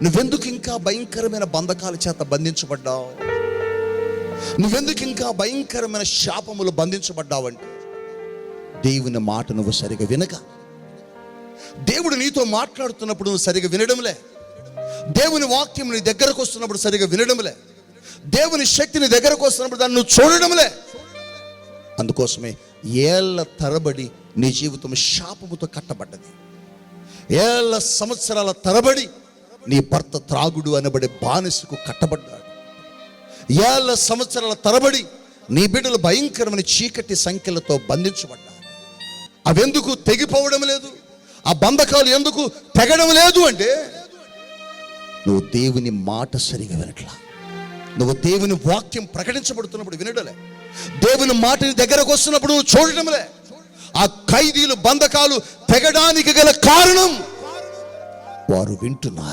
నువ్వెందుకు ఇంకా భయంకరమైన బంధకాల చేత బంధించబడ్డావు? నువ్వెందుకు ఇంకా భయంకరమైన శాపములు బంధించబడ్డావంటే దేవుని మాట నువ్వు సరిగా వినక, దేవుడు నీతో మాట్లాడుతున్నప్పుడు నువ్వు సరిగా వినడంలే, దేవుని వాక్యం నీ దగ్గరకు వస్తున్నప్పుడు సరిగా వినడంలే, దేవుని శక్తిని దగ్గరకు వస్తున్నప్పుడు దాన్ని నువ్వు చూడడంలే. అందుకోసమే ఏళ్ల తరబడి నీ జీవితం శాపముతో కట్టబడ్డది. ఏళ్ల సంవత్సరాల తరబడి నీ భర్త త్రాగుడు అనబడే బానిసకు కట్టబడ్డాడు. ఏళ్ల సంవత్సరాల తరబడి నీ బిడ్డలు భయంకరమైన చీకటి సంఖ్యలతో బంధించబడ్డారు. అవెందుకు తెగిపోవడం లేదు? ఆ బంధకాలు ఎందుకు తెగడం లేదు అంటే నువ్వు దేవుని మాట సరిగా వినట్లా. నువ్వు దేవుని వాక్యం ప్రకటించబడుతున్నప్పుడు వినడలే, దేవుని మాటని దగ్గరకు వస్తున్నప్పుడు నువ్వు చూడటంలే. ఆ ఖైదీలు బంధకాలు తెగడానికి గల కారణం వారు వింటున్నారు.